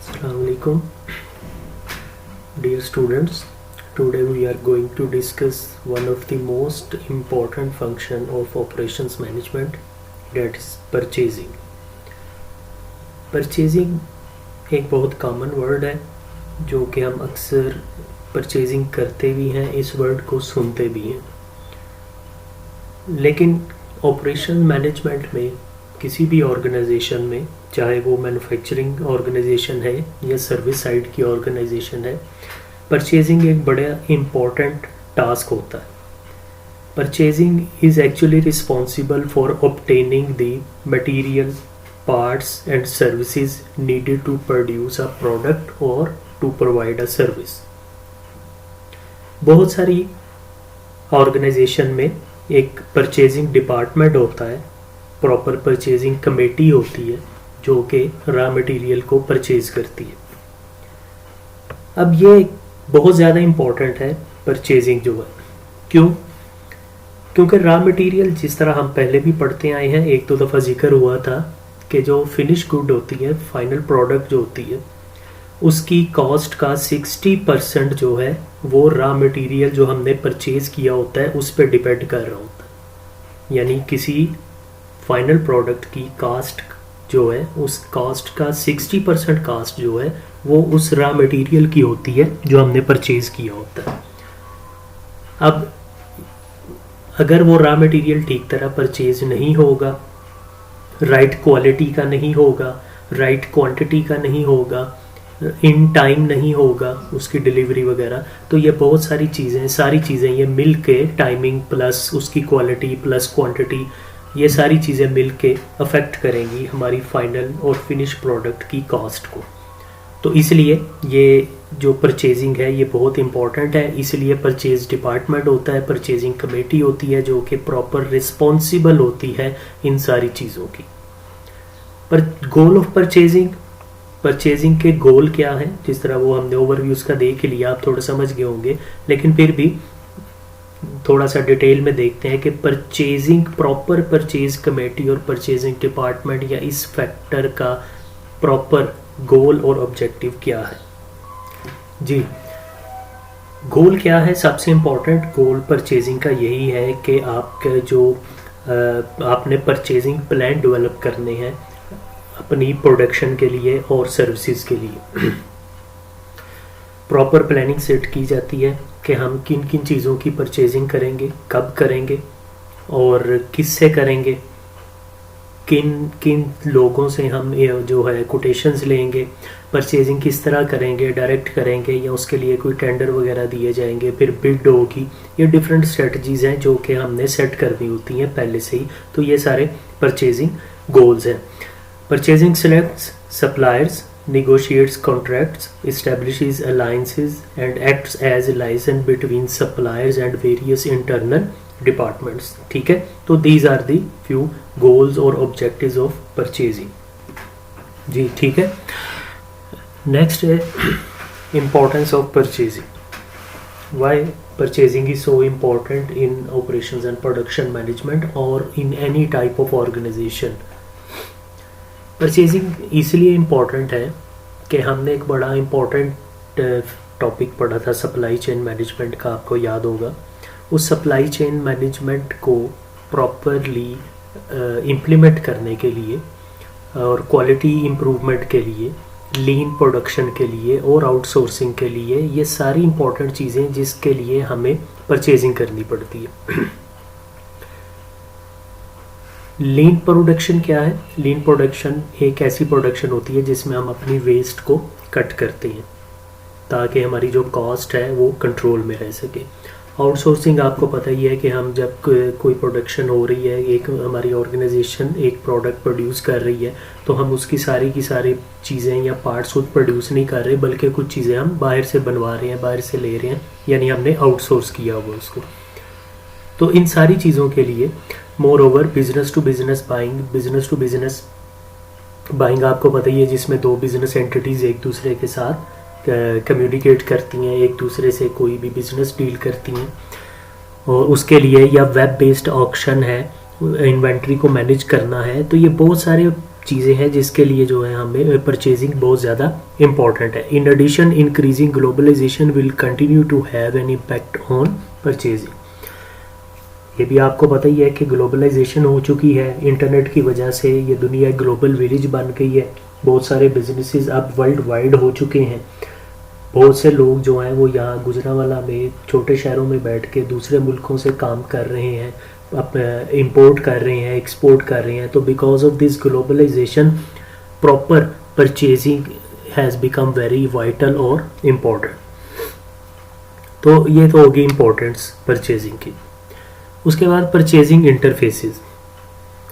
Assalamu alaikum, dear students. Today we are going to discuss one of the most important function of operations management, that is purchasing. Purchasing एक बहुत common word है जो कि हम अक्सर purchasing करते भी हैं, इस वर्ड को सुनते भी हैं। लेकिन ऑपरेशन मैनेजमेंट में किसी भी ऑर्गेनाइजेशन में, चाहे वो मैन्युफैक्चरिंग ऑर्गेनाइजेशन है या सर्विस साइड की ऑर्गेनाइजेशन है, परचेजिंग एक बड़ा इम्पोर्टेंट टास्क होता है। Purchasing is actually responsible for obtaining the material, parts and services needed to produce a product और टू प्रोवाइड अ सर्विस। बहुत सारी ऑर्गेनाइजेशन में एक परचेजिंग डिपार्टमेंट होता है, प्रॉपर परचेजिंग कमेटी होती है जो कि रॉ मटेरियल को परचेज करती है। अब ये बहुत ज़्यादा इम्पोर्टेंट है परचेजिंग जो है। क्यों? क्योंकि रॉ मटेरियल, जिस तरह हम पहले भी पढ़ते आए हैं, एक दो दफ़ा जिक्र हुआ था कि जो फिनिश गुड होती है, फाइनल प्रोडक्ट जो होती है, उसकी कॉस्ट का 60% जो है वो रॉ मटेरियल जो हमने परचेज किया होता है उस पर डिपेंड कर रहा होता है। यानी किसी फाइनल प्रोडक्ट की कास्ट जो है, उस कास्ट का 60% कास्ट जो है वो उस रॉ मटेरियल की होती है जो हमने परचेज किया होता है। अब अगर वो रॉ मटेरियल ठीक तरह परचेज नहीं होगा, राइट क्वालिटी का नहीं होगा, राइट क्वांटिटी का नहीं होगा, इन टाइम नहीं होगा उसकी डिलीवरी वगैरह, तो ये बहुत सारी चीज़ें ये मिल के, टाइमिंग प्लस उसकी क्वालिटी प्लस क्वांटिटी, ये सारी चीज़ें मिल के अफेक्ट करेंगी हमारी फाइनल और फिनिश प्रोडक्ट की कॉस्ट को। तो इसलिए ये जो परचेजिंग है ये बहुत इम्पॉर्टेंट है। इसलिए परचेज डिपार्टमेंट होता है, परचेजिंग कमेटी होती है जो कि प्रॉपर रिस्पॉन्सिबल होती है इन सारी चीज़ों की। पर गोल ऑफ परचेजिंग के गोल क्या है, जिस तरह वो हमने ओवरव्यूज़ का देख लिया, आप थोड़ा समझ गए होंगे, लेकिन फिर भी थोड़ा सा डिटेल में देखते हैं कि प्रॉपर परचेज कमेटी और परचेजिंग डिपार्टमेंट या इस फैक्टर का प्रॉपर गोल और ऑब्जेक्टिव क्या है। जी, गोल क्या है? सबसे इम्पोर्टेंट गोल परचेजिंग का यही है कि आपके जो आपने परचेजिंग प्लान डेवलप करने हैं अपनी प्रोडक्शन के लिए और सर्विसेज के लिए। प्रॉपर प्लानिंग सेट की जाती है कि हम किन किन चीज़ों की परचेजिंग करेंगे, कब करेंगे और किससे करेंगे, किन किन लोगों से हम जो है कोटेशंस लेंगे, परचेजिंग किस तरह करेंगे, डायरेक्ट करेंगे या उसके लिए कोई टेंडर वगैरह दिए जाएंगे, फिर बिड होगी। ये डिफरेंट स्ट्रेटजीज़ हैं जो कि हमने सेट करनी होती हैं पहले से ही। तो ये सारे परचेजिंग गोल्स हैं। Purchasing selects suppliers, negotiates contracts, establishes alliances and acts as a liaison between suppliers and various internal departments। ठीक है, तो these are the few goals or objectives of purchasing। जी ठीक है। नेक्स्ट है importance of purchasing। why purchasing is so important in operations and production management or in any type of organization। Purchasing इसलिए important है कि हमने एक बड़ा important topic पढ़ा था सप्लाई चेन मैनेजमेंट का, आपको याद होगा। उस सप्लाई चेन मैनेजमेंट को प्रॉपरली इम्प्लीमेंट करने के लिए और क्वालिटी इम्प्रूवमेंट के लिए, लीन प्रोडक्शन के लिए और आउटसोर्सिंग के लिए, ये सारी इम्पॉर्टेंट चीज़ें जिसके लिए हमें परचेजिंग करनी पड़ती है। लीन प्रोडक्शन क्या है? लीन प्रोडक्शन एक ऐसी प्रोडक्शन होती है जिसमें हम अपनी वेस्ट को कट करते हैं ताकि हमारी जो कॉस्ट है वो कंट्रोल में रह सके। आउटसोर्सिंग आपको पता ही है कि हम जब कोई प्रोडक्शन हो रही है, एक हमारी ऑर्गेनाइजेशन एक प्रोडक्ट प्रोड्यूस कर रही है, तो हम उसकी सारी की सारी चीज़ें या पार्ट्स खुद प्रोड्यूस नहीं कर रहे, बल्कि कुछ चीज़ें हम बाहर से बनवा रहे हैं, बाहर से ले रहे हैं, यानी हमने आउटसोर्स किया हुआ उसको। तो इन सारी चीज़ों के लिए moreover business to business buying आपको पता ही है, जिसमें दो बिजनेस एंटिटीज़ एक दूसरे के साथ कम्युनिकेट करती हैं, एक दूसरे से कोई भी बिजनेस डील करती हैं, और उसके लिए या वेब बेस्ड ऑक्शन है, इन्वेंट्री को मैनेज करना है। तो ये बहुत सारे चीज़ें हैं जिसके लिए जो है हमें परचेजिंग बहुत ज़्यादा इम्पॉर्टेंट है। In addition increasing globalization will continue to have an impact on purchasing. ये भी आपको पता ही है कि ग्लोबलाइजेशन हो चुकी है, इंटरनेट की वजह से ये दुनिया एक ग्लोबल विलेज बन गई है। बहुत सारे बिजनेसेस अब वर्ल्ड वाइड हो चुके हैं। बहुत से लोग जो हैं वो यहाँ गुजरांवाला में छोटे शहरों में बैठ के दूसरे मुल्कों से काम कर रहे हैं, इंपोर्ट कर रहे हैं, एक्सपोर्ट कर रहे हैं। तो because of this globalization proper purchasing has become very vital और इम्पोर्टेंट। तो ये तो होगी इम्पोर्टेंस परचेजिंग की। उसके बाद परचेजिंग इंटरफेसेस।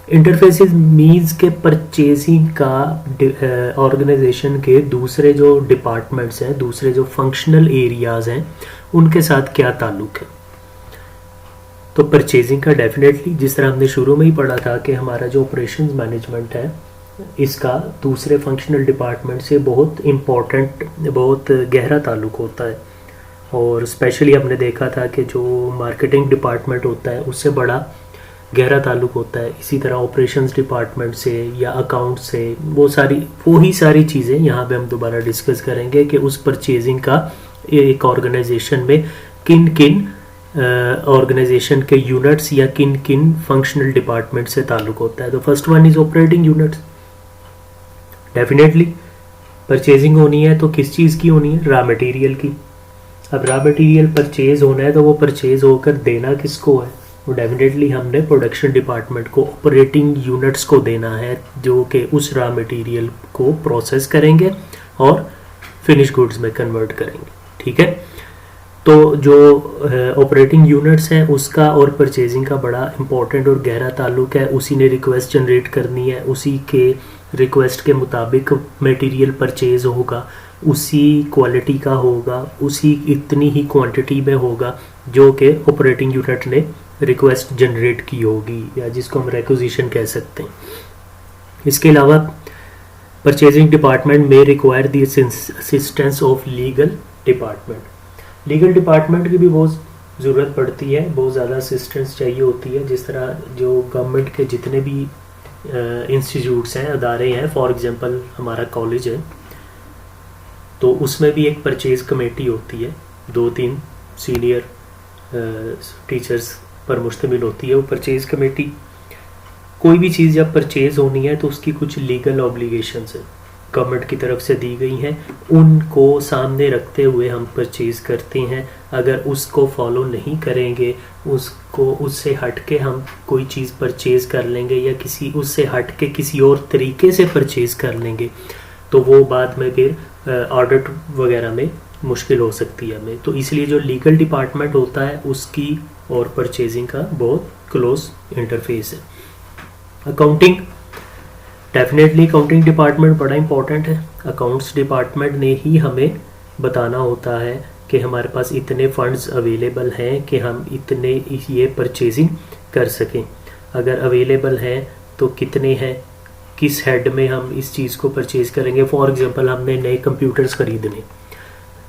इंटरफेसेस मीन्स के परचेजिंग का ऑर्गेनाइजेशन के दूसरे जो डिपार्टमेंट्स हैं, दूसरे जो फंक्शनल एरियाज़ हैं, उनके साथ क्या ताल्लुक़ है। तो परचेजिंग का डेफिनेटली, जिस तरह हमने शुरू में ही पढ़ा था कि हमारा जो ऑपरेशंस मैनेजमेंट है, इसका दूसरे फंक्शनल डिपार्टमेंट से बहुत इम्पॉर्टेंट, बहुत गहरा ताल्लुक़ होता है। और स्पेशली हमने देखा था कि जो मार्केटिंग डिपार्टमेंट होता है उससे बड़ा गहरा ताल्लुक़ होता है। इसी तरह ऑपरेशंस डिपार्टमेंट से या अकाउंट से, वो ही सारी चीज़ें यहाँ पे हम दोबारा डिस्कस करेंगे कि उस परचेजिंग का एक ऑर्गेनाइजेशन में किन किन ऑर्गेनाइजेशन के यूनिट्स या किन किन फंक्शनल डिपार्टमेंट से ताल्लुक़ होता है। तो first one is operating units. Definitely purchasing होनी है तो किस चीज़ की होनी है? रॉ मटेरियल की। अब रॉ मटेरियल परचेज होना है तो वो परचेज होकर देना किसको है? वो डेफिनेटली हमने प्रोडक्शन डिपार्टमेंट को, ऑपरेटिंग यूनिट्स को देना है, जो कि उस रॉ मटेरियल को प्रोसेस करेंगे और फिनिश गुड्स में कन्वर्ट करेंगे। ठीक है, तो जो ऑपरेटिंग यूनिट्स हैं उसका और परचेजिंग का बड़ा इंपॉर्टेंट और गहरा ताल्लुक है। उसी ने रिक्वेस्ट जनरेट करनी है, उसी के रिक्वेस्ट के मुताबिक मटेरियल परचेज होगा, उसी क्वालिटी का होगा, उसी इतनी ही क्वांटिटी में होगा जो कि ऑपरेटिंग यूनिट ने रिक्वेस्ट जनरेट की होगी, या जिसको हम रिक्वेजिशन कह सकते हैं। इसके अलावा परचेजिंग डिपार्टमेंट में require the assistance of legal department. Legal department की भी बहुत ज़रूरत पड़ती है, बहुत ज़्यादा असिस्टेंस चाहिए होती है। जिस तरह जो गवर्नमेंट के जितने भी इंस्टीट्यूट्स हैं, अदारे हैं, फॉर एग्जांपल हमारा कॉलेज है, तो उसमें भी एक परचेज़ कमेटी होती है, 2-3 सीनियर टीचर्स पर मुश्तमिल होती है वो परचेज़ कमेटी। कोई भी चीज़ जब परचेज़ होनी है तो उसकी कुछ लीगल ऑब्लिगेशंस है, गवर्नमेंट की तरफ से दी गई हैं, उनको सामने रखते हुए हम परचेज़ करते हैं। अगर उसको फॉलो नहीं करेंगे, उससे हट के हम कोई चीज़ परचेज़ कर लेंगे या उससे हट के किसी और तरीके से परचेज़ कर लेंगे, तो वो बाद में फिर ऑडिट वगैरह में मुश्किल हो सकती है हमें। तो इसलिए जो लीगल डिपार्टमेंट होता है उसकी और परचेजिंग का बहुत क्लोज इंटरफेस है। अकाउंटिंग, डेफिनेटली अकाउंटिंग डिपार्टमेंट बड़ा इंपॉर्टेंट है। अकाउंट्स डिपार्टमेंट ने ही हमें बताना होता है कि हमारे पास इतने फंड्स अवेलेबल हैं कि हम इतने ये परचेजिंग कर सकें। अगर अवेलेबल हैं तो कितने हैं, किस हेड में हम इस चीज़ को परचेज़ करेंगे। फॉर एग्जांपल हमने नए कंप्यूटर्स ख़रीदने,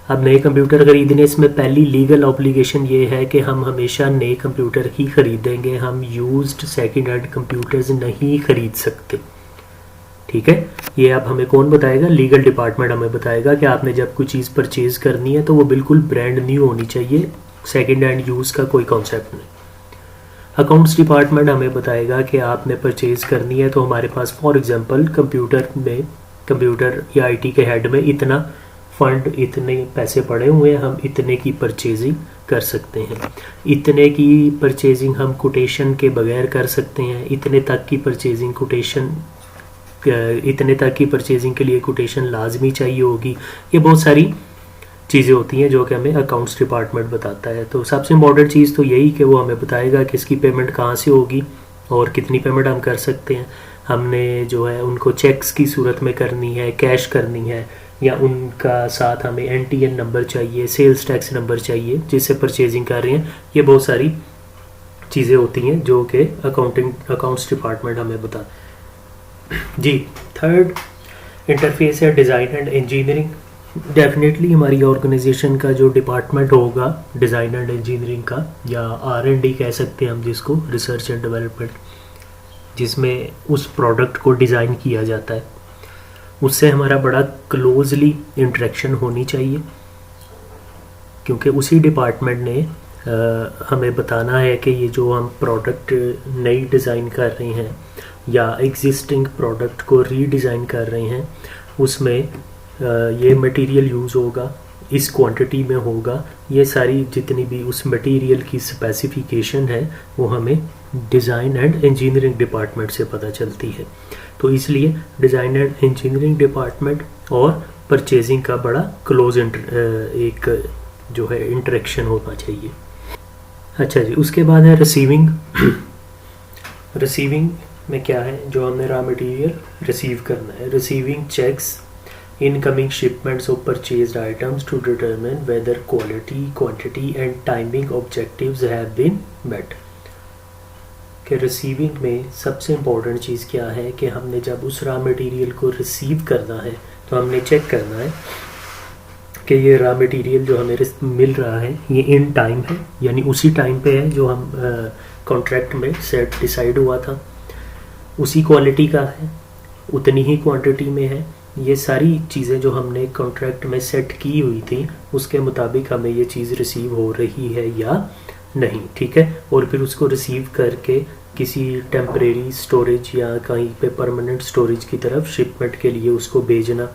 अब नए कंप्यूटर ख़रीदने, इसमें पहली लीगल ऑब्लिगेशन ये है कि हम हमेशा नए कंप्यूटर ही ख़रीदेंगे, हम यूज्ड सेकंड हैंड कंप्यूटर्स नहीं ख़रीद सकते। ठीक है, ये अब हमें कौन बताएगा? लीगल डिपार्टमेंट हमें बताएगा कि आपने जब कोई चीज़ परचेज़ करनी है तो वो बिल्कुल ब्रांड न्यू होनी चाहिए, सेकंड हैंड यूज़ का कोई कॉन्सेप्ट नहीं। अकाउंट्स डिपार्टमेंट हमें बताएगा कि आपने परचेज़ करनी है तो हमारे पास फॉर एग्जांपल कंप्यूटर या आईटी के हेड में इतना फंड, इतने पैसे पड़े हुए हैं, हम इतने की परचेजिंग कर सकते हैं। इतने की परचेजिंग हम कोटेशन के बगैर कर सकते हैं, इतने तक की परचेजिंग के लिए कोटेशन लाजमी चाहिए होगी। ये बहुत सारी चीज़ें होती हैं जो कि हमें अकाउंट्स डिपार्टमेंट बताता है। तो सबसे इम्पॉर्टेंट चीज़ तो यही कि वो हमें बताएगा कि इसकी पेमेंट कहाँ से होगी और कितनी पेमेंट हम कर सकते हैं। हमने जो है उनको चेक्स की सूरत में करनी है, कैश करनी है, या उनका साथ हमें NTN नंबर चाहिए, सेल्स टैक्स नंबर चाहिए जिससे परचेजिंग कर रहे हैं। ये बहुत सारी चीज़ें होती हैं जो कि अकाउंट्स डिपार्टमेंट हमें बताता जी। थर्ड इंटरफेस है डिज़ाइन एंड इंजीनियरिंग। डेफिनेटली हमारी ऑर्गेनाइजेशन का जो डिपार्टमेंट होगा डिज़ाइन एंड इंजीनियरिंग का, या R&D कह सकते हैं हम जिसको, रिसर्च एंड डेवलपमेंट, जिसमें उस प्रोडक्ट को डिज़ाइन किया जाता है, उससे हमारा बड़ा क्लोजली इंटरेक्शन होनी चाहिए, क्योंकि उसी डिपार्टमेंट ने हमें बताना है कि ये जो हम प्रोडक्ट नई डिज़ाइन कर रहे हैं या एग्जिस्टिंग प्रोडक्ट को रीडिज़ाइन कर रहे हैं, उसमें ये मटेरियल यूज़ होगा, इस क्वांटिटी में होगा। ये सारी जितनी भी उस मटेरियल की स्पेसिफिकेशन है वो हमें डिज़ाइन एंड इंजीनियरिंग डिपार्टमेंट से पता चलती है। तो इसलिए डिज़ाइन एंड इंजीनियरिंग डिपार्टमेंट और परचेजिंग का बड़ा क्लोज एक जो है इंटरेक्शन होना चाहिए। अच्छा जी, उसके बाद है रिसीविंग। रिसीविंग में क्या है, जो हमने रॉ मटेरियल रिसीव करना है। Receiving checks incoming shipments of purchased items to determine whether quality, quantity and timing objectives have been met। कि रिसीविंग में सबसे इम्पोर्टेंट चीज़ क्या है कि हमने जब उस रॉ मटेरियल को रिसीव करना है तो हमने चेक करना है कि ये रॉ मटेरियल जो हमें मिल रहा है ये इन टाइम है, यानी उसी टाइम पे है जो हम कॉन्ट्रैक्ट में सेट डिसाइड हुआ था, उसी क्वालिटी का है, उतनी ही क्वांटिटी में है। ये सारी चीज़ें जो हमने कॉन्ट्रैक्ट में सेट की हुई थी उसके मुताबिक हमें ये चीज़ रिसीव हो रही है या नहीं, ठीक है। और फिर उसको रिसीव करके किसी टेम्परेरी स्टोरेज या कहीं पे परमानेंट स्टोरेज की तरफ शिपमेंट के लिए उसको भेजना,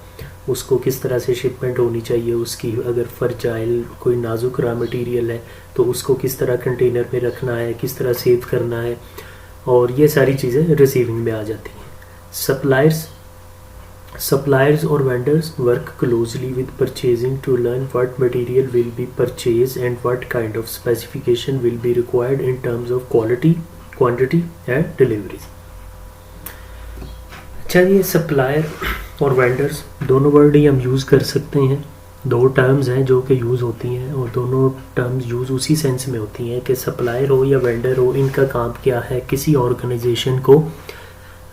उसको किस तरह से शिपमेंट होनी चाहिए उसकी, अगर फर्जाइल कोई नाजुक रॉ मटेरियल है तो उसको किस तरह कंटेनर में रखना है, किस तरह सेव करना है, और ये सारी चीज़ें रिसीविंग में आ जाती हैं। Suppliers or vendors work closely with purchasing to learn what material will be purchased and what kind of specification will be required in terms of quality, quantity and deliveries। अच्छा, ये सप्लायर और vendors दोनों word ही हम use कर सकते हैं। दो terms हैं जो कि यूज़ होती हैं और दोनों टर्म्स यूज़ उसी सेंस में होती हैं कि सप्लायर हो या वेंडर हो, इनका काम क्या है, किसी ऑर्गेनाइजेशन को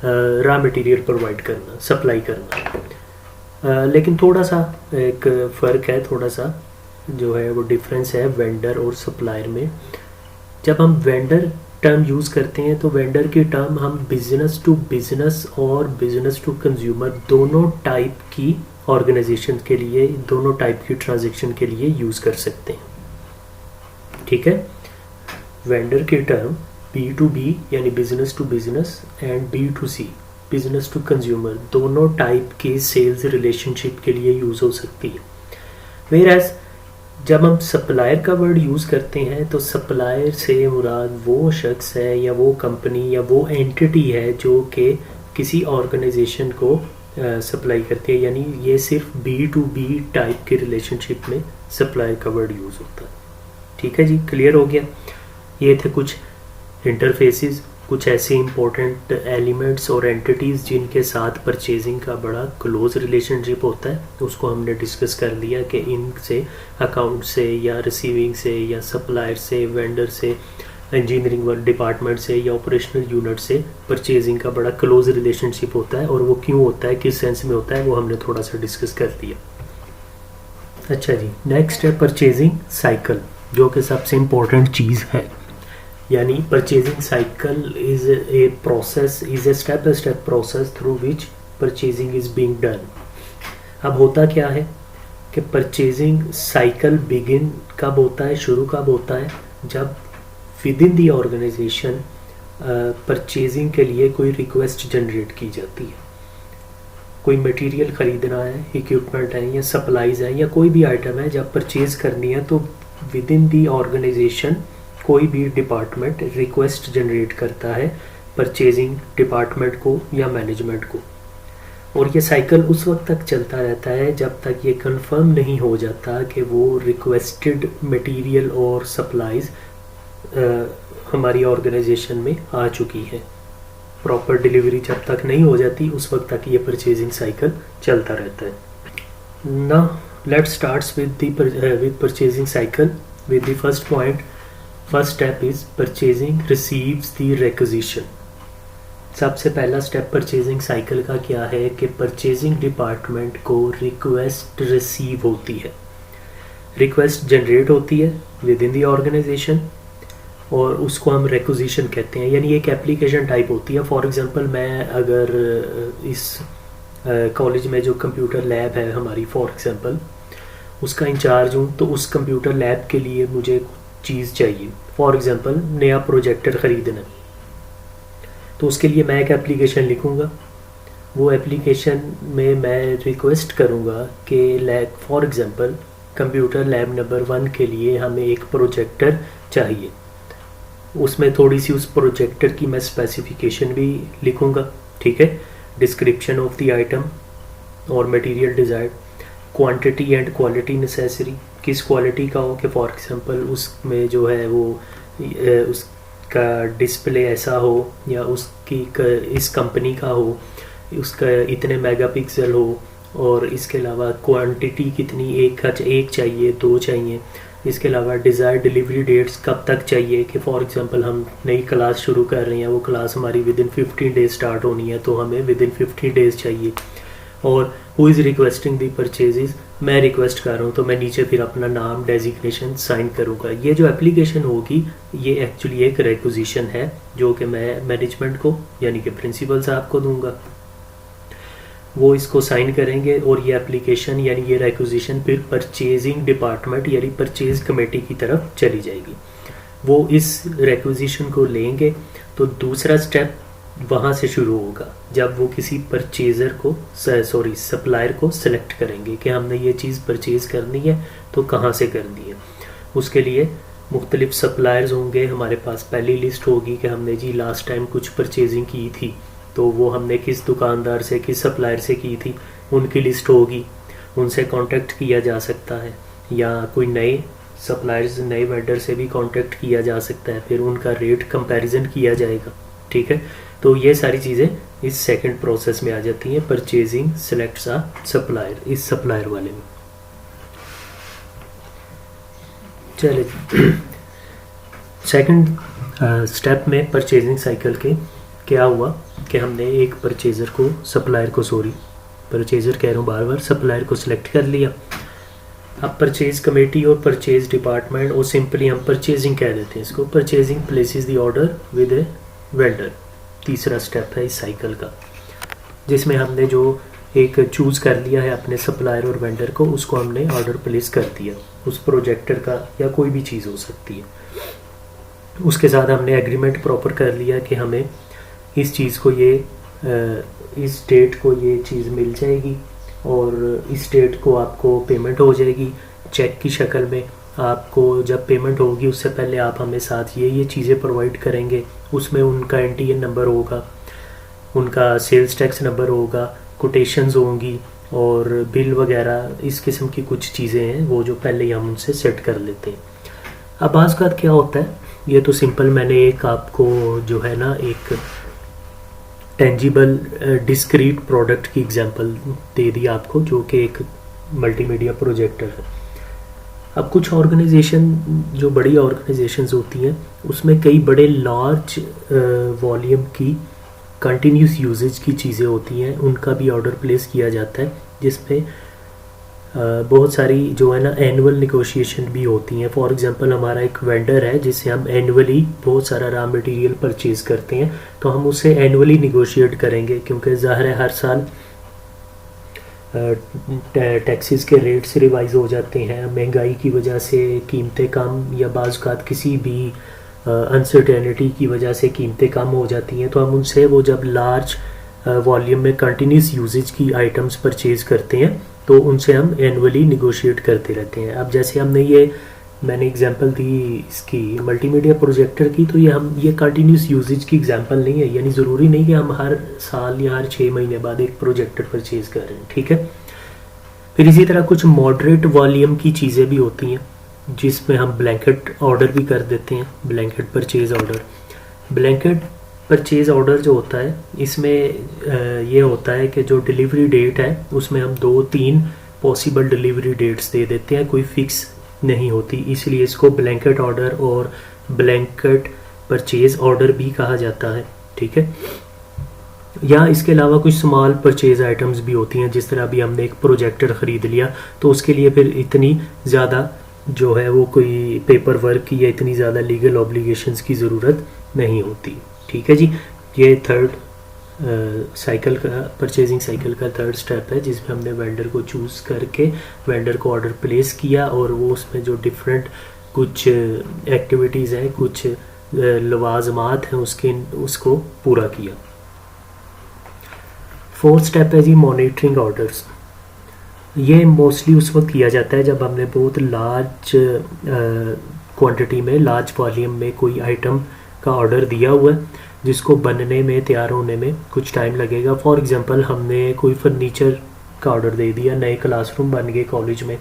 रॉ मटेरियल प्रोवाइड करना, सप्लाई करना। लेकिन थोड़ा सा एक फ़र्क है, थोड़ा सा जो है वो डिफरेंस है वेंडर और सप्लायर में। जब हम वेंडर टर्म यूज़ करते हैं तो वेंडर की टर्म हम बिज़नेस टू बिज़नेस और बिज़नेस टू कंज्यूमर दोनों टाइप की ऑर्गेनाइजेशन के लिए, दोनों टाइप की ट्रांजैक्शन के लिए यूज़ कर सकते हैं, ठीक है। वेंडर की टर्म B2B यानी business to business and B2C business to consumer दोनों टाइप के सेल्स रिलेशनशिप के लिए यूज़ हो सकती है। वेयरएज जब हम सप्लायर का वर्ड यूज़ करते हैं तो सप्लायर से मुराद वो शख्स है या वो कंपनी या वो एंटिटी है जो कि किसी ऑर्गेनाइजेशन को सप्लाई करती है, यानी ये सिर्फ B2B टाइप के रिलेशनशिप में सप्लायर का वर्ड यूज़ होता है, ठीक है जी। क्लियर हो गया। ये थे कुछ इंटरफेसेस, कुछ ऐसे इंपॉर्टेंट एलिमेंट्स और एंटिटीज़ जिनके साथ परचेजिंग का बड़ा क्लोज रिलेशनशिप होता है, उसको हमने डिस्कस कर लिया कि इनसे अकाउंट से या रिसीविंग से या सप्लायर से, वेंडर से, इंजीनियरिंग डिपार्टमेंट से या ऑपरेशनल यूनिट से परचेजिंग का बड़ा क्लोज रिलेशनशिप होता है, और वो क्यों होता है, किस सेंस में होता है, वो हमने थोड़ा सा डिस्कस कर दिया। अच्छा जी, नेक्स्ट है परचेजिंग साइकिल, जो कि सबसे इम्पोर्टेंट चीज़ है। यानी purchasing cycle is a process, is a step by step process through which purchasing is being done. अब होता क्या है कि परचेजिंग साइकिल बिगिन कब होता है, शुरू कब होता है, जब within the organization purchasing के लिए कोई रिक्वेस्ट जनरेट की जाती है। कोई मटेरियल ख़रीदना है, इक्विपमेंट है या सप्लाईज है या कोई भी आइटम है, जब परचेज़ करनी है तो विद इन दी ऑर्गेनाइजेशन कोई भी डिपार्टमेंट रिक्वेस्ट जनरेट करता है परचेजिंग डिपार्टमेंट को या मैनेजमेंट को, और ये साइकिल उस वक्त तक चलता रहता है जब तक ये कंफर्म नहीं हो जाता कि वो रिक्वेस्टेड मटेरियल और सप्लाईज हमारी ऑर्गेनाइजेशन में आ चुकी है। प्रॉपर डिलीवरी जब तक नहीं हो जाती उस वक्त तक ये परचेजिंग साइकिल चलता रहता है। Now let's starts with purchasing cycle with the first point. First step is purchasing receives the requisition. सबसे पहला स्टेप परचेजिंग साइकिल का क्या है कि परचेजिंग डिपार्टमेंट को रिक्वेस्ट रिसीव होती है, रिक्वेस्ट जनरेट होती है विद इन द ऑर्गेनाइजेशन, और उसको हम रिक्विजिशन कहते हैं, यानी एक एप्लीकेशन टाइप होती है। फॉर एग्जांपल मैं अगर इस कॉलेज में जो कंप्यूटर लैब है हमारी फॉर एग्जांपल उसका इंचार्ज हूँ, तो उस कंप्यूटर लैब के लिए मुझे चीज़ चाहिए, फॉर एग्जांपल नया प्रोजेक्टर ख़रीदना है, तो उसके लिए मैं एक एप्लीकेशन लिखूँगा। वो एप्लीकेशन में मैं रिक्वेस्ट करूँगा कि lab for example computer lab number 1 के लिए हमें एक प्रोजेक्टर चाहिए। उसमें थोड़ी सी उस प्रोजेक्टर की मैं स्पेसिफिकेशन भी लिखूँगा, ठीक है, डिस्क्रिप्शन ऑफ द आइटम और material desired, quantity and quality necessary, किस क्वालिटी का हो कि फॉर एग्जांपल उसमें जो है वो उसका डिस्प्ले ऐसा हो या उसकी इस कंपनी का हो, उसका इतने मेगापिक्सल हो, और इसके अलावा क्वांटिटी कितनी, एक चाहिए, 2 चाहिए, इसके अलावा डिज़ायर डिलीवरी डेट्स कब तक चाहिए कि फॉर एग्जांपल हम नई क्लास शुरू कर रहे हैं, वो क्लास हमारी विद इन 15 डेज स्टार्ट होनी है, तो हमें विद इन 15 डेज चाहिए। और who is requesting the purchases, मैं रिक्वेस्ट कर रहा हूँ, तो मैं नीचे फिर अपना नाम डेजिग्नेशन साइन करूँगा। ये जो एप्लीकेशन होगी ये एक्चुअली एक रिक्विजिशन है जो कि मैं मैनेजमेंट को यानी कि प्रिंसिपल साहब को दूंगा, वो इसको साइन करेंगे और ये एप्लीकेशन यानी ये रिक्विजिशन फिर परचेजिंग डिपार्टमेंट यानी परचेज कमेटी की तरफ चली जाएगी। वो इस रिक्विजिशन को लेंगे, तो दूसरा स्टेप वहाँ से शुरू होगा जब वो किसी परचेज़र को सप्लायर को सिलेक्ट करेंगे कि हमने ये चीज़ परचेज़ करनी है तो कहाँ से करनी है। उसके लिए मुख्तलिफ सप्लायर्स होंगे, हमारे पास पहली लिस्ट होगी कि हमने जी लास्ट टाइम कुछ परचेजिंग की थी, तो वो हमने किस दुकानदार से किस सप्लायर से की थी, उनकी लिस्ट होगी, उनसे कांटेक्ट किया जा सकता है, या कोई नए सप्लायर्स नए वेंडर से भी कांटेक्ट किया जा सकता है, फिर उनका रेट कंपैरिजन किया जाएगा, ठीक है। तो ये सारी चीज़ें इस सेकंड प्रोसेस में आ जाती हैं, परचेजिंग सिलेक्ट्स अ सप्लायर, इस सप्लायर वाले में। चलिए सेकंड स्टेप में परचेजिंग साइकिल के क्या हुआ कि हमने एक परचेज़र को परचेज़र कह रहा हूँ बार बार, सप्लायर को सिलेक्ट कर लिया। अब परचेज कमेटी और परचेज डिपार्टमेंट, और सिंपली हम परचेजिंग कह देते हैं इसको, purchasing places the order with a vendor. तीसरा स्टेप है इस साइकिल का, जिसमें हमने जो एक चूज़ कर लिया है अपने सप्लायर और वेंडर को, उसको हमने ऑर्डर प्लेस कर दिया, उस प्रोजेक्टर का या कोई भी चीज़ हो सकती है। उसके साथ हमने एग्रीमेंट प्रॉपर कर लिया कि हमें इस चीज़ को इस डेट को ये चीज़ मिल जाएगी और इस डेट को आपको पेमेंट हो जाएगी चेक की शक्ल में। आपको जब पेमेंट होगी उससे पहले आप हमें साथ ये चीज़ें प्रोवाइड करेंगे, उसमें उनका NTN नंबर होगा, उनका सेल्स टैक्स नंबर होगा, कोटेशंस होंगी और बिल वगैरह, इस किस्म की कुछ चीज़ें हैं वो जो पहले ही हम उनसे सेट कर लेते हैं। अब आज का क्या होता है, ये तो सिंपल मैंने एक आपको जो है ना एक टेंजिबल डिस्क्रीट प्रोडक्ट की एग्जांपल दे दी आपको, जो कि एक मल्टीमीडिया प्रोजेक्टर है। अब कुछ ऑर्गेनाइजेशन जो बड़ी ऑर्गेनाइजेशंस होती हैं उसमें कई बड़े लार्ज वॉल्यूम की कंटिन्यूस यूजेज की चीज़ें होती हैं, उनका भी ऑर्डर प्लेस किया जाता है, जिसमें बहुत सारी जो है ना एनुअल निगोशिएशन भी होती हैं। फॉर एग्जांपल हमारा एक वेंडर है जिससे हम एनुअली बहुत सारा रॉ मटेरियल परचेज़ करते हैं, तो हम उससे एनुअली निगोशिएट करेंगे, क्योंकि ज़ाहिर है हर साल टैक्सेस के रेट्स रिवाइज हो जाते हैं, महंगाई की वजह से कीमतें कम या बाज़ किसी भी अनसर्टेनिटी की वजह से कीमतें कम हो जाती हैं, तो हम उनसे वो जब लार्ज वॉल्यूम में कंटिन्यूस यूजेज की आइटम्स परचेज़ करते हैं तो उनसे हम एनुअली निगोशिएट करते रहते हैं। अब जैसे हमने मैंने एग्जांपल दी इसकी मल्टीमीडिया प्रोजेक्टर की, तो ये कंटिन्यूस यूजेज की एग्जांपल नहीं है, यानी ज़रूरी नहीं कि हम हर साल या हर 6 महीने बाद एक प्रोजेक्टर परचेज़ कर रहे हैं, ठीक है। फिर इसी तरह कुछ मॉडरेट वॉल्यूम की चीज़ें भी होती हैं जिसमें हम ब्लैंकेट ऑर्डर भी कर देते हैं, blanket purchase order. Blanket purchase order जो होता है इसमें ये होता है कि जो डिलीवरी डेट है उसमें हम 2-3 पॉसिबल डिलीवरी डेट्स दे देते हैं, कोई फिक्स नहीं होती, इसलिए इसको ब्लैंकेट ऑर्डर और ब्लैंकेट परचेज़ ऑर्डर भी कहा जाता है, ठीक है। या इसके अलावा कुछ स्मॉल परचेज़ आइटम्स भी होती हैं, जिस तरह अभी हमने एक प्रोजेक्टर ख़रीद लिया तो उसके लिए फिर इतनी ज़्यादा जो है वो कोई पेपर वर्क की या इतनी ज़्यादा लीगल ऑब्लिगेशंस की ज़रूरत नहीं होती। ठीक है जी, ये थर्ड साइकिल का परचेजिंग साइकिल का थर्ड स्टेप है, जिसमें हमने वेंडर को चूज़ करके वेंडर को ऑर्डर प्लेस किया और वो उसमें जो डिफरेंट कुछ एक्टिविटीज़ हैं, कुछ लवाजमात हैं उसको पूरा किया। फोर्थ स्टेप है जी मॉनिटरिंग ऑर्डर्स। ये मोस्टली उस वक्त किया जाता है जब हमने बहुत लार्ज क्वांटिटी में, लार्ज वॉल्यूम में कोई आइटम का ऑर्डर दिया हुआ है जिसको बनने में, तैयार होने में कुछ टाइम लगेगा। फॉर एग्जांपल हमने कोई फर्नीचर का ऑर्डर दे दिया, नए क्लासरूम बन गए कॉलेज में,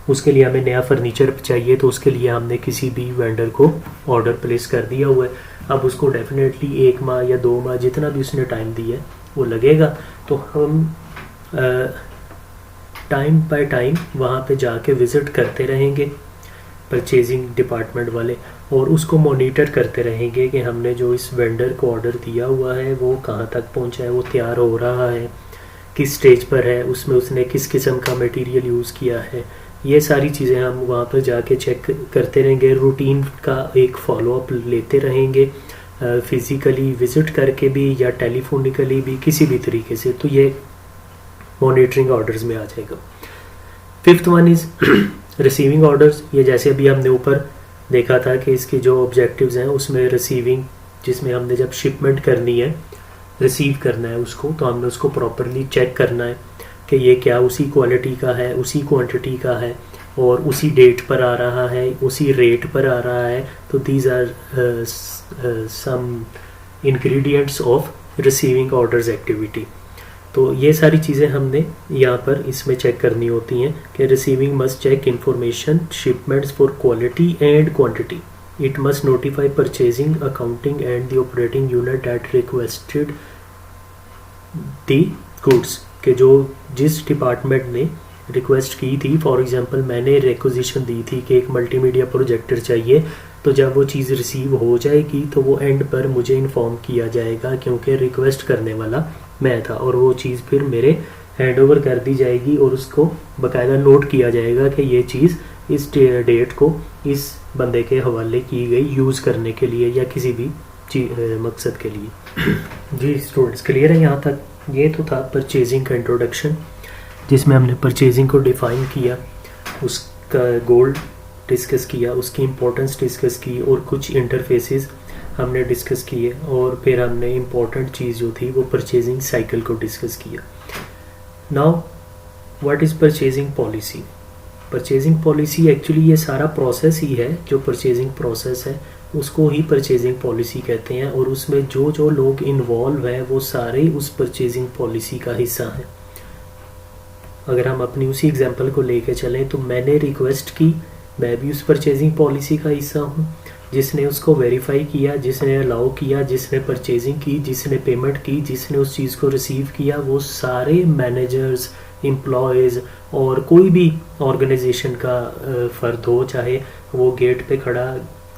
उसके लिए हमें नया फर्नीचर चाहिए, तो उसके लिए हमने किसी भी वेंडर को ऑर्डर प्लेस कर दिया हुआ है। अब उसको डेफिनेटली 1 माह या 2 माह जितना भी उसने टाइम दिया है वो लगेगा। तो हम टाइम बाय टाइम वहाँ पे जाके विज़िट करते रहेंगे परचेजिंग डिपार्टमेंट वाले, और उसको मॉनिटर करते रहेंगे कि हमने जो इस वेंडर को ऑर्डर दिया हुआ है वो कहाँ तक पहुँचा है, वो तैयार हो रहा है, किस स्टेज पर है, उसमें उसने किस किस्म का मटेरियल यूज़ किया है। ये सारी चीज़ें हम वहाँ पर जाके चेक करते रहेंगे, रूटीन का एक फॉलोअप लेते रहेंगे, फिज़िकली विज़िट करके भी या टेलीफोनिकली भी, किसी भी तरीके से। तो ये मॉनिटरिंग ऑर्डर्स में आ जाएगा। Fifth one is receiving orders. ये जैसे अभी हमने ऊपर देखा था कि इसके जो ऑब्जेक्टिव्स हैं उसमें रिसीविंग, जिसमें हमने जब शिपमेंट करनी है, रिसीव करना है उसको, तो हमने उसको प्रॉपरली चेक करना है कि ये क्या उसी क्वालिटी का है, उसी क्वांटिटी का है और उसी डेट पर आ रहा है, उसी रेट पर आ रहा है। तो these are some ingredients of receiving orders activity. तो ये सारी चीज़ें हमने यहाँ पर इसमें चेक करनी होती हैं कि receiving must check information shipments for quality and quantity. It must notify purchasing, accounting and the operating unit that requested the goods, के जो जिस डिपार्टमेंट ने रिक्वेस्ट की थी, फॉर एग्जांपल मैंने रिक्वेजिशन दी थी कि एक मल्टीमीडिया प्रोजेक्टर चाहिए, तो जब वो चीज़ रिसीव हो जाएगी तो वो एंड पर मुझे इन्फॉर्म किया जाएगा, क्योंकि रिक्वेस्ट करने वाला मैं था, और वो चीज़ फिर मेरे हैंड ओवर कर दी जाएगी और उसको बाकायदा नोट किया जाएगा कि ये चीज़ इस डेट को इस बंदे के हवाले की गई यूज़ करने के लिए या किसी भी मकसद के लिए। जी स्टूडेंट्स, क्लियर है यहाँ तक? ये तो था परचेजिंग का इंट्रोडक्शन, जिसमें हमने परचेजिंग को डिफ़ाइन किया, उसका गोल डिस्कस किया, उसकी इम्पोर्टेंस डिस्कस की और कुछ इंटरफेसेस हमने डिस्कस किए, और फिर हमने इम्पोर्टेंट चीज़ जो थी वो परचेजिंग साइकिल को डिस्कस किया। Now what is purchasing policy? Purchasing policy actually ये सारा प्रोसेस ही है, जो परचेजिंग प्रोसेस है उसको ही परचेजिंग पॉलिसी कहते हैं, और उसमें जो जो लोग इन्वॉल्व हैं वो सारे उस परचेजिंग पॉलिसी का हिस्सा हैं। अगर हम अपनी उसी एग्जांपल को लेके चलें तो मैंने रिक्वेस्ट की, मैं भी उस परचेजिंग पॉलिसी का हिस्सा हूँ। जिसने उसको वेरीफाई किया, जिसने अलाउ किया, जिसने परचेजिंग की, जिसने पेमेंट की, जिसने उस चीज़ को रिसीव किया, वो सारे मैनेजर्स, एम्प्लॉयज़ और कोई भी ऑर्गेनाइजेशन का फ़र्द हो, चाहे वो गेट पे खड़ा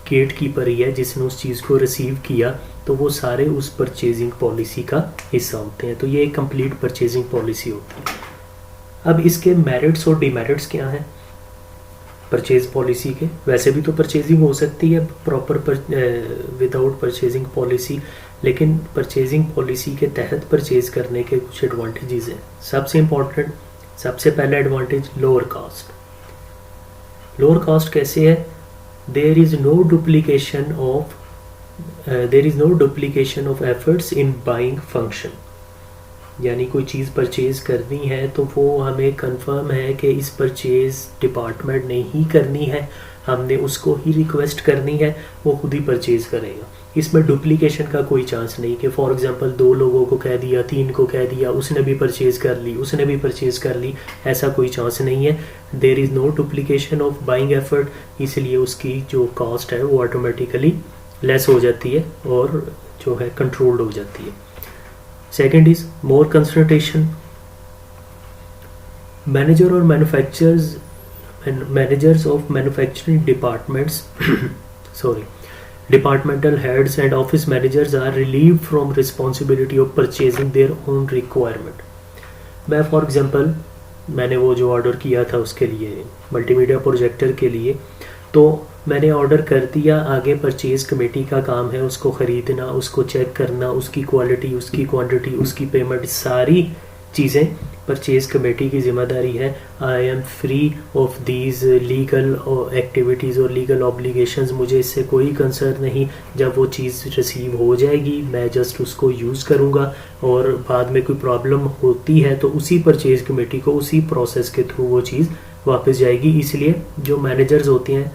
गेट कीपर ही है जिसने उस चीज़ को रिसीव किया, तो वो सारे उस परचेजिंग पॉलिसी का हिस्सा होते हैं। तो ये एक कंप्लीट परचेजिंग पॉलिसी होती है। अब इसके मेरिट्स और डिमेरिट्स क्या हैं परचेज पॉलिसी के? वैसे भी तो परचेजिंग हो सकती है प्रॉपर विदाउट परचेजिंग पॉलिसी, लेकिन परचेजिंग पॉलिसी के तहत परचेज करने के कुछ एडवांटेजेस हैं। सबसे इम्पोर्टेंट, सबसे पहला advantage lower cost. Lower cost कैसे है? There is no duplication of efforts in buying function. यानी कोई चीज़ परचेज़ करनी है तो वो हमें कंफर्म है कि इस परचेज़ डिपार्टमेंट ने ही करनी है, हमने उसको ही रिक्वेस्ट करनी है, वो खुद ही परचेज़ करेगा। इसमें डुप्लीकेशन का कोई चांस नहीं कि फॉर एग्जांपल 2 लोगों को कह दिया, 3 को कह दिया, उसने भी परचेज़ कर ली, उसने भी परचेज़ कर ली, ऐसा कोई चांस नहीं है। There is no duplication of buying effort, इसलिए उसकी जो कॉस्ट है वो ऑटोमेटिकली लेस हो जाती है और जो है कंट्रोल्ड हो जाती है। Second is more concentration. Managers of manufacturing departments departmental heads and office managers are relieved from responsibility of purchasing their own requirement. मैं for example मैंने वो जो ऑर्डर किया था उसके लिए, मल्टीमीडिया प्रोजेक्टर के लिए, तो मैंने ऑर्डर कर दिया। आगे परचेज़ कमेटी का काम है उसको ख़रीदना, उसको चेक करना, उसकी क्वालिटी, उसकी क्वांटिटी, उसकी पेमेंट, सारी चीज़ें परचेज़ कमेटी की ज़िम्मेदारी है। I am free of these legal activities और लीगल ऑब्लिगेशंस, मुझे इससे कोई कंसर्न नहीं। जब वो चीज़ रिसीव हो जाएगी मैं जस्ट उसको यूज़ करूँगा, और बाद में कोई प्रॉब्लम होती है तो उसी परचेज़ कमेटी को उसी प्रोसेस के थ्रू वो चीज़ वापस जाएगी। इसलिए जो मैनेजर्स होते हैं,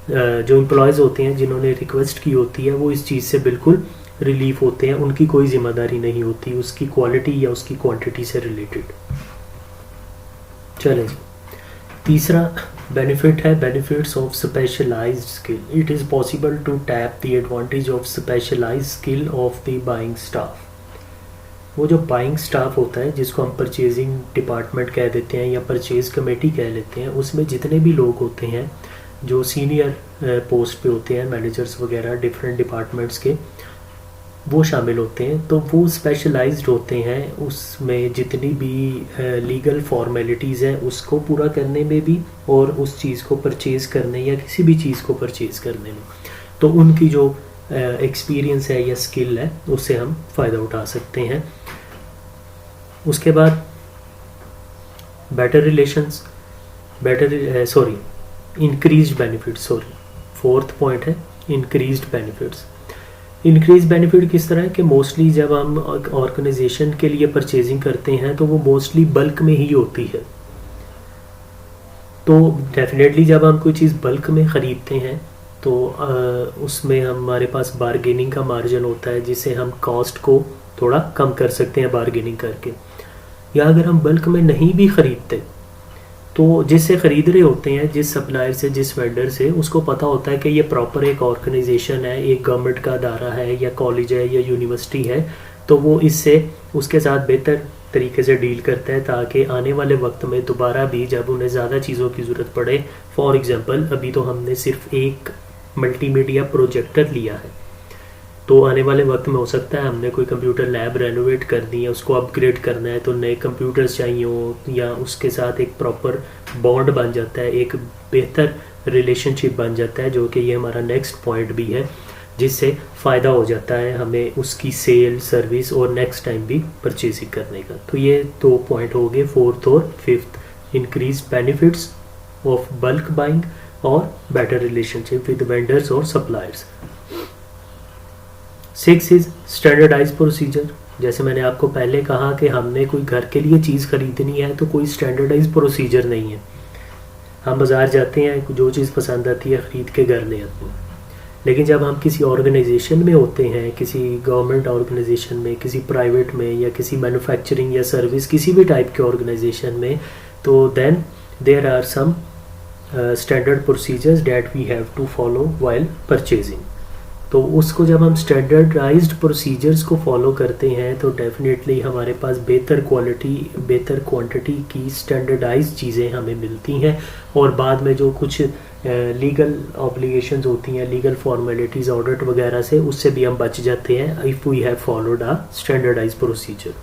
जो एम्प्लॉयज़ होते हैं जिन्होंने रिक्वेस्ट की होती है, वो इस चीज़ से बिल्कुल रिलीफ होते हैं। उनकी कोई जिम्मेदारी नहीं होती उसकी क्वालिटी या उसकी क्वांटिटी से रिलेटेड। चलें जी, तीसरा बेनिफिट है benefits of specialized skill. It is possible to tap the advantage of specialized skill of the buying staff. वो जो बाइंग स्टाफ होता है जिसको हम परचेजिंग डिपार्टमेंट कह देते हैं या परचेज़ कमेटी कह लेते हैं, उसमें जितने भी लोग होते हैं जो सीनियर पोस्ट पे होते हैं, मैनेजर्स वगैरह डिफरेंट डिपार्टमेंट्स के, वो शामिल होते हैं। तो वो स्पेशलाइज्ड होते हैं उसमें जितनी भी लीगल फॉर्मेलिटीज़ हैं उसको पूरा करने में भी, और उस चीज़ को परचेज़ करने या किसी भी चीज़ को परचेज़ करने में। तो उनकी जो एक्सपीरियंस है या स्किल है उससे हम फ़ायदा उठा सकते हैं। उसके बाद better relations, increased benefits, fourth point है इंक्रीज्ड बेनिफिट्स। इंक्रीज बेनिफिट किस तरह है कि मोस्टली जब हम ऑर्गेनाइजेशन के लिए परचेजिंग करते हैं तो वो मोस्टली बल्क में ही होती है। तो डेफिनेटली जब हम कोई चीज़ बल्क में ख़रीदते हैं तो उसमें हमारे पास बारगेनिंग का मार्जिन होता है जिससे हम कॉस्ट को थोड़ा कम कर सकते हैं बारगेनिंग करके। या अगर हम बल्क में नहीं भी ख़रीदते तो जिससे ख़रीद रहे होते हैं, जिस सप्लायर से, जिस वेंडर से, उसको पता होता है कि ये प्रॉपर एक ऑर्गेनाइजेशन है, एक गवर्नमेंट का अदारा है या कॉलेज है या यूनिवर्सिटी है, तो वो इससे उसके साथ बेहतर तरीके से डील करता है ताकि आने वाले वक्त में दोबारा भी जब उन्हें ज़्यादा चीज़ों की ज़रूरत पड़े, फॉर एग्ज़ाम्पल अभी तो हमने सिर्फ एक मल्टीमीडिया प्रोजेक्टर लिया है, तो आने वाले वक्त में हो सकता है हमने कोई कंप्यूटर लैब रेनोवेट करनी है, उसको अपग्रेड करना है, तो नए कंप्यूटर्स चाहिए हो, या उसके साथ एक प्रॉपर बॉन्ड बन जाता है, एक बेहतर रिलेशनशिप बन जाता है, जो कि ये हमारा नेक्स्ट पॉइंट भी है, जिससे फ़ायदा हो जाता है हमें उसकी सेल, सर्विस और नेक्स्ट टाइम भी परचेजिंग करने का। तो ये 2 पॉइंट हो गए, फोर्थ और fifth, increase benefits of bulk buying और बेटर रिलेशनशिप विद वेंडर्स और सप्लायर्स। 6 is standardize procedure. जैसे मैंने आपको पहले कहा कि हमने कोई घर के लिए चीज़ ख़रीदनी है तो कोई स्टैंडर्डाइज प्रोसीजर नहीं है। हम बाज़ार जाते हैं, जो चीज़ पसंद आती है ख़रीद के घर ले आते हैं। लेकिन जब हम किसी ऑर्गेनाइजेशन में होते हैं, किसी गवर्नमेंट ऑर्गेनाइजेशन में, किसी प्राइवेट में, या किसी मैन्युफैक्चरिंग या सर्विस किसी भी टाइप के ऑर्गेनाइजेशन में, तो then there are some standard procedures that we have to follow while purchasing. तो उसको जब हम स्टैंडर्डाइज्ड प्रोसीजर्स को फॉलो करते हैं तो डेफिनेटली हमारे पास बेहतर क्वालिटी, बेहतर क्वांटिटी की स्टैंडर्डाइज्ड चीज़ें हमें मिलती हैं, और बाद में जो कुछ लीगल ऑब्लिगेशंस होती हैं, लीगल फॉर्मेलिटीज़, ऑडिट वगैरह से, उससे भी हम बच जाते हैं if we have followed a standardized procedure.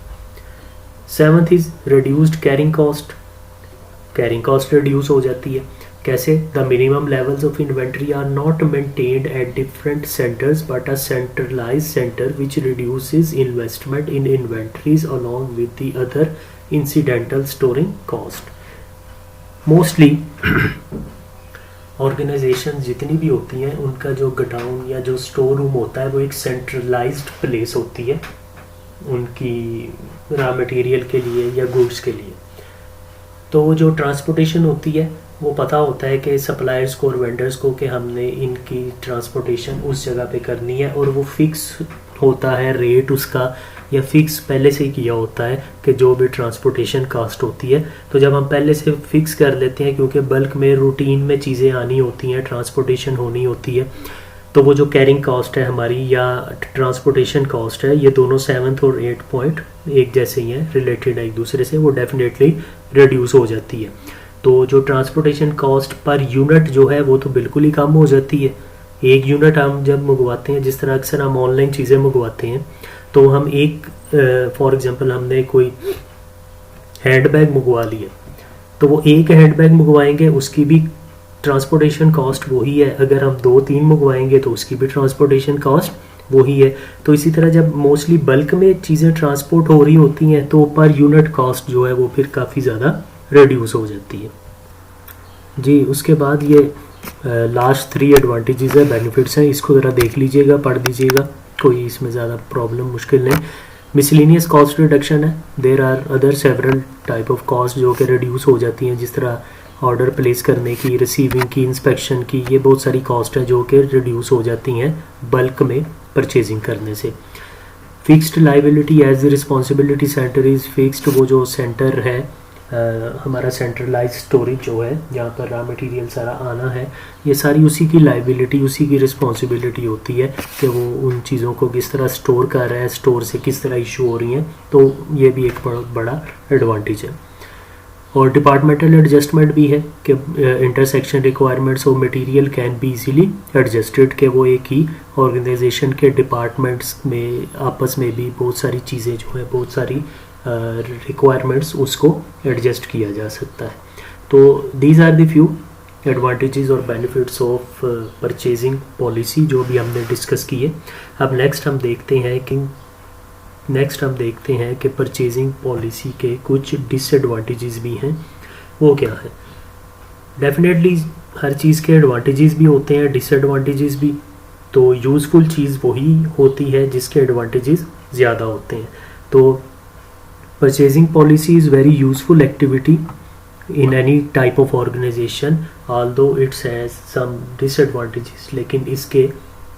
7th is reduced carrying cost. Carrying cost reduce हो जाती है। कैसे? The minimum levels of inventory are not maintained at different centres but a centralized centre which reduces investment in inventories along with the other incidental storing cost. Mostly organization जितनी भी होती हैं उनका जो गोडाउन या जो स्टोर रूम होता है वो एक सेंट्रलाइज्ड प्लेस होती है उनकी रॉ मटेरियल के लिए या गुड्स के लिए। तो जो ट्रांसपोर्टेशन होती है वो पता होता है कि सप्लायर्स को और वेंडर्स को कि हमने इनकी ट्रांसपोर्टेशन उस जगह पे करनी है, और वो फिक्स होता है रेट उसका, या फिक्स पहले से ही किया होता है कि जो भी ट्रांसपोर्टेशन कास्ट होती है। तो जब हम पहले से फिक्स कर लेते हैं, क्योंकि बल्क में रूटीन में चीज़ें आनी होती हैं, ट्रांसपोर्टेशन होनी होती है, तो वो जो कैरिंग कॉस्ट है हमारी या ट्रांसपोर्टेशन कॉस्ट है, ये दोनों 7th और 8th पॉइंट एक जैसे ही हैं, रिलेटेड है एक दूसरे से, वो डेफिनेटली रिड्यूस हो जाती है। तो जो ट्रांसपोर्टेशन कॉस्ट पर यूनिट जो है वो तो बिल्कुल ही कम हो जाती है। एक यूनिट हम जब मंगवाते हैं, जिस तरह अक्सर हम ऑनलाइन चीज़ें मंगवाते हैं, तो हम एक फॉर एग्जांपल हमने कोई हैंड बैग मंगवा लिया, तो वो एक हैंडबैग मंगवाएंगे उसकी भी ट्रांसपोर्टेशन कॉस्ट वही है, अगर हम 2-3 मंगवाएंगे तो उसकी भी ट्रांसपोर्टेशन कॉस्ट वही है। तो इसी तरह जब मोस्टली बल्क में चीज़ें ट्रांसपोर्ट हो रही होती हैं तो पर यूनिट कॉस्ट जो है वो फिर काफ़ी ज़्यादा रिड्यूस हो जाती है जी। उसके बाद ये लास्ट 3 एडवांटेजेस है, बेनिफिट्स हैं, इसको ज़रा देख लीजिएगा, पढ़ दीजिएगा, कोई इसमें ज़्यादा प्रॉब्लम मुश्किल नहीं। मिसलिनियस कॉस्ट रिडक्शन है, there are other several type of cost जो कि रिड्यूस हो जाती हैं, जिस तरह ऑर्डर प्लेस करने की, रिसीविंग की, इंस्पेक्शन की, ये बहुत सारी कॉस्ट हैं जो कि रिड्यूस हो जाती हैं बल्क में परचेजिंग करने से। Fixed liability as the responsibility centre is fixed, वो जो सेंटर है हमारा सेंट्रलाइज स्टोरेज जो है जहाँ पर रॉ मटेरियल सारा आना है, ये सारी उसी की लाइबिलिटी, उसी की रिस्पॉन्सिबिलिटी होती है कि वो उन चीज़ों को किस तरह स्टोर कर रहा है, स्टोर से किस तरह इशू हो रही हैं, तो ये भी एक बहुत बड़ा एडवांटेज है। और डिपार्टमेंटल एडजस्टमेंट भी है कि intersection requirements of material can be easily adjusted, कि वो एक ही ऑर्गेनाइजेशन के डिपार्टमेंट्स में आपस में भी बहुत सारी चीज़ें जो है, बहुत सारी रिक्वायरमेंट्स उसको एडजस्ट किया जा सकता है। तो these are the few advantages और बेनिफिट्स ऑफ परचेजिंग पॉलिसी जो भी हमने डिस्कस किए। अब नेक्स्ट हम देखते हैं कि परचेजिंग पॉलिसी के कुछ डिसएडवांटेजेस भी हैं, वो क्या है। डेफिनेटली हर चीज़ के एडवांटेजेस भी होते हैं, डिसएडवांटेजेस भी, तो यूज़फुल चीज़ वही होती है जिसके एडवांटेजेस ज़्यादा होते हैं। तो purchasing policy is very useful activity in any type of organization, although it has some disadvantages, लेकिन इसके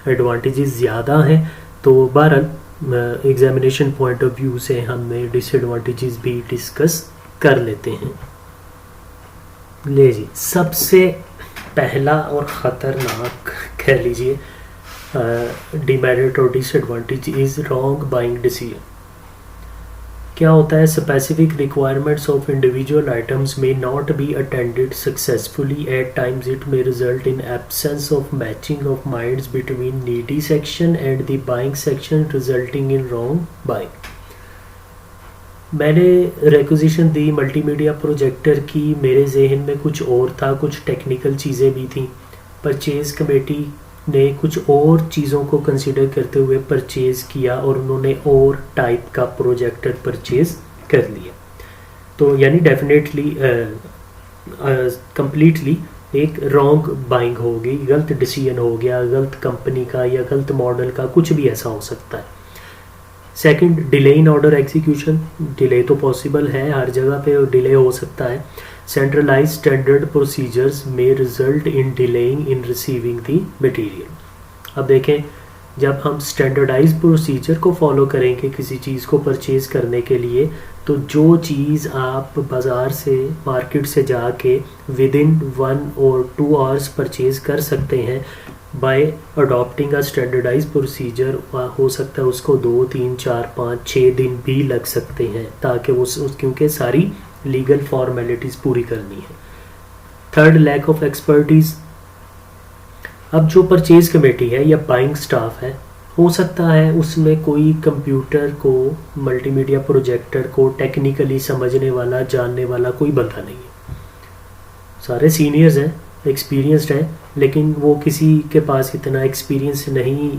advantages ज़्यादा हैं। तो बहरहाल एग्जामिनेशन पॉइंट ऑफ व्यू से हमने डिसएडवांटेजेस भी डिस्कस कर लेते हैं। ले जी, सबसे पहला और ख़तरनाक कह लीजिए डिमेरिट और disadvantage is wrong buying decision. क्या होता है, specific requirements of individual items में not be attended successfully, at times it may result in absence of matching of minds between needy section and the buying section, resulting in wrong buying. मैंने requisition दी multimedia projector की, मेरे जहन में कुछ और था, कुछ टेक्निकल चीज़ें भी थी। परचेज़ कमेटी ने कुछ और चीज़ों को कंसिडर करते हुए परचेज़ किया और उन्होंने और टाइप का प्रोजेक्टर परचेज़ कर लिया। तो यानी डेफिनेटली कंप्लीटली एक रॉन्ग बाइंग होगी, गलत डिसीजन हो गया, गलत कंपनी का या गलत मॉडल का, कुछ भी ऐसा हो सकता है। Second, delay in order execution, delay तो पॉसिबल है, हर जगह पे डिले हो सकता है। सेंट्रलाइज स्टैंडर्ड प्रोसीजर्स में result in delaying in receiving the material. अब देखें, जब हम स्टैंडर्डाइज प्रोसीजर को फॉलो करेंगे किसी चीज़ को परचेज़ करने के लिए, तो जो चीज़ आप बाज़ार से, मार्केट से जाके विद इन 1 और 2 आवर्स परचेज़ कर सकते हैं by adopting a standardize procedure, हो सकता है उसको 2, 3, 4, 5, 6 दिन भी लग सकते हैं, ताकि क्योंकि सारी लीगल फॉर्मेलिटीज़ पूरी करनी है। Third, lack of expertise. अब जो परचेज कमेटी है या बाइंग स्टाफ है, हो सकता है उसमें कोई कंप्यूटर को, मल्टीमीडिया प्रोजेक्टर को टेक्निकली समझने वाला, जानने वाला कोई बंदा नहीं है। सारे सीनियर्स हैं, एक्सपीरियंस्ड हैं, लेकिन वो किसी के पास इतना एक्सपीरियंस नहीं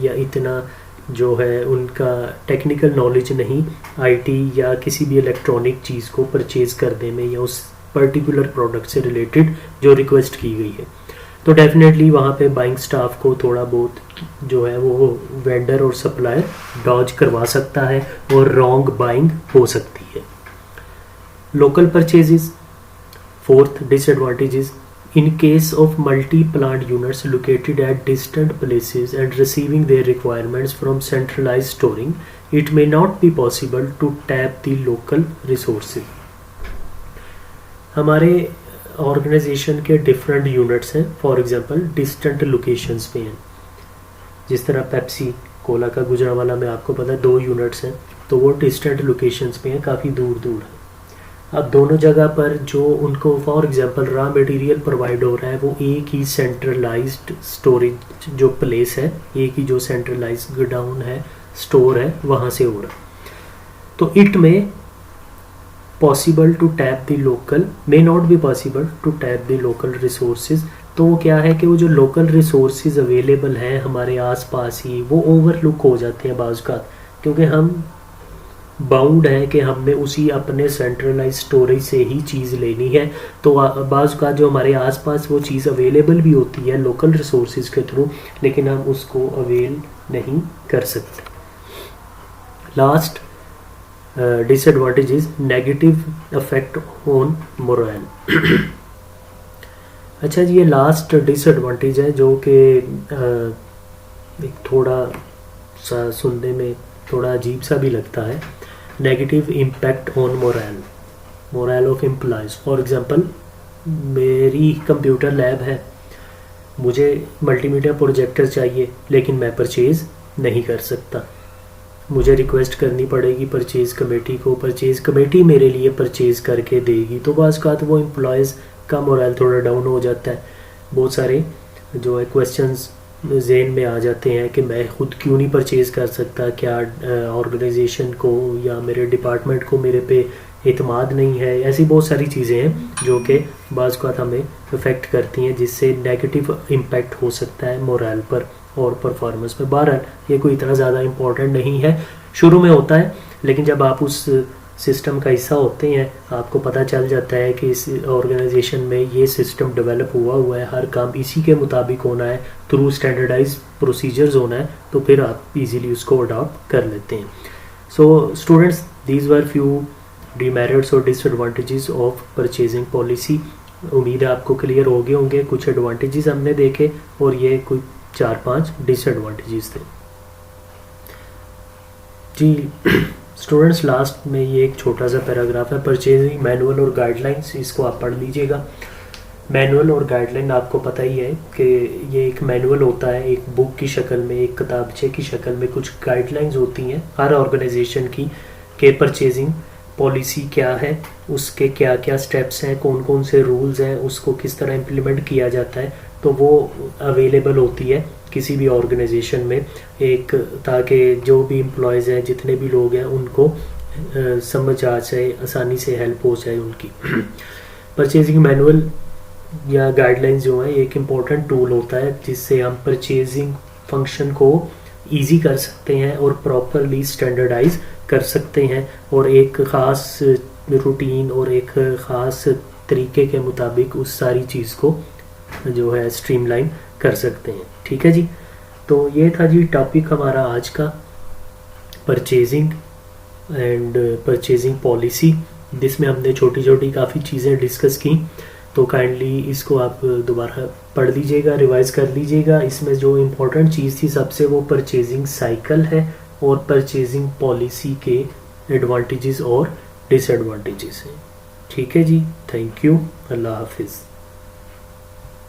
या इतना जो है उनका टेक्निकल नॉलेज नहीं आईटी या किसी भी इलेक्ट्रॉनिक चीज़ को परचेज़ करने में या उस पर्टिकुलर प्रोडक्ट से रिलेटेड जो रिक्वेस्ट की गई है। तो डेफिनेटली वहाँ पे बाइंग स्टाफ को थोड़ा बहुत जो है वो वेंडर और सप्लायर डॉज करवा सकता है और रॉन्ग बाइंग हो सकती है। Local purchases. Fourth disadvantages, in case of multi-plant units located at distant places and receiving their requirements from centralized storing, it may not be possible to tap the local resources. हमारे organisation के different units हैं, for example distant locations पे हैं, जिस तरह Pepsi Cola का गुजरांवाला में आपको पता है 2 यूनिट्स हैं, तो वो डिस्टेंट लोकेशंस पे हैं, काफ़ी दूर दूर है। अब दोनों जगह पर जो उनको for example raw material provide हो रहा है वो एक ही सेंट्रलाइज्ड स्टोरेज जो प्लेस है, एक ही जो सेंट्रलाइज्ड गोडाउन है, स्टोर है, वहाँ से हो रहा है। तो it may possible to tap the local, may not be possible to tap the local resources. तो वो क्या है कि वो जो लोकल रिसोर्सेज अवेलेबल हैं हमारे आसपास ही, वो ओवरलुक हो जाते हैं बाज़ का, क्योंकि हम बाउंड है कि हमने उसी अपने सेंट्रलाइज स्टोरेज से ही चीज़ लेनी है। तो बाज़ का जो हमारे आसपास वो चीज़ अवेलेबल भी होती है लोकल रिसोर्सेज के थ्रू, लेकिन हम उसको अवेल नहीं कर सकते। Last disadvantage is negative effect on moral. अच्छा जी, ये लास्ट डिसएडवांटेज है जो कि थोड़ा सा सुनने में थोड़ा अजीब सा भी लगता है। Negative impact on moral of employees. For example, मेरी कंप्यूटर लैब है, मुझे मल्टीमीडिया प्रोजेक्टर चाहिए, लेकिन मैं परचेज़ नहीं कर सकता। मुझे रिक्वेस्ट करनी पड़ेगी परचेज़ कमेटी को, परचेज़ कमेटी मेरे लिए परचेज़ करके देगी। तो बाज़ का वो एम्प्लॉयज़ का मोरल थोड़ा डाउन हो जाता है। बहुत सारे जो है क्वेश्चंस ज़हन में आ जाते हैं कि मैं ख़ुद क्यों नहीं परचेज़ कर सकता, क्या ऑर्गेनाइजेशन को या मेरे डिपार्टमेंट को मेरे पे एतमाद नहीं है। ऐसी बहुत सारी चीज़ें हैं जो कि बाज़ का हमें अफेक्ट करती हैं, जिससे नेगेटिव इम्पैक्ट हो सकता है मोरल पर और परफॉर्मेंस पे। बहरहाल ये कोई इतना ज़्यादा इम्पोर्टेंट नहीं है, शुरू में होता है, लेकिन जब आप उस सिस्टम का हिस्सा होते हैं आपको पता चल जाता है कि इस ऑर्गेनाइजेशन में ये सिस्टम डेवलप हुआ है, हर काम इसी के मुताबिक होना है, थ्रू स्टैंडर्डाइज प्रोसीजर्स होना है, तो फिर आप इजीली उसको अडॉप्ट कर लेते हैं। So students, these were few demerits और डिसएडवांटेजेस ऑफ परचेजिंग पॉलिसी। उम्मीद है आपको क्लियर हो गए होंगे। कुछ एडवांटेजेस हमने देखे और ये कोई 4-5 डिसएडवांटेजेस थे जी। स्टूडेंट्स, लास्ट में ये एक छोटा सा पैराग्राफ है, परचेजिंग मैनुअल और गाइडलाइंस, इसको आप पढ़ लीजिएगा। मैनुअल और गाइडलाइन आपको पता ही है कि ये एक मैनुअल होता है, एक बुक की शक्ल में, एक किताबचे की शक्ल में कुछ गाइडलाइंस होती हैं हर ऑर्गेनाइजेशन की, कि परचेजिंग पॉलिसी क्या है, उसके क्या क्या स्टेप्स हैं, कौन कौन से रूल्स हैं, उसको किस तरह इम्प्लीमेंट किया जाता है। तो वो अवेलेबल होती है किसी भी ऑर्गेनाइजेशन में, एक ताकि जो भी एम्प्लॉयज़ हैं, जितने भी लोग हैं, उनको समझ आ जाए, आसानी से हेल्प हो जाए उनकी। परचेजिंग मैनुअल या गाइडलाइंस जो है एक इम्पॉर्टेंट टूल होता है जिससे हम परचेजिंग फंक्शन को ईजी कर सकते हैं और प्रॉपरली स्टैंडर्डाइज कर सकते हैं, और एक ख़ास रूटीन और एक ख़ास तरीके के मुताबिक उस सारी चीज़ को जो है स्ट्रीमलाइन कर सकते हैं। ठीक है जी, तो ये था जी टॉपिक हमारा आज का, परचेजिंग एंड परचेजिंग पॉलिसी, जिसमें हमने छोटी छोटी काफ़ी चीज़ें डिस्कस की। तो काइंडली इसको आप दोबारा पढ़ लीजिएगा, रिवाइज कर लीजिएगा। इसमें जो इम्पोर्टेंट चीज़ थी सबसे, वो परचेजिंग साइकिल है और परचेजिंग पॉलिसी के एडवांटेजेस और डिसएडवांटेजेस हैं। ठीक है जी, थैंक यू, अल्लाह हाफिज़।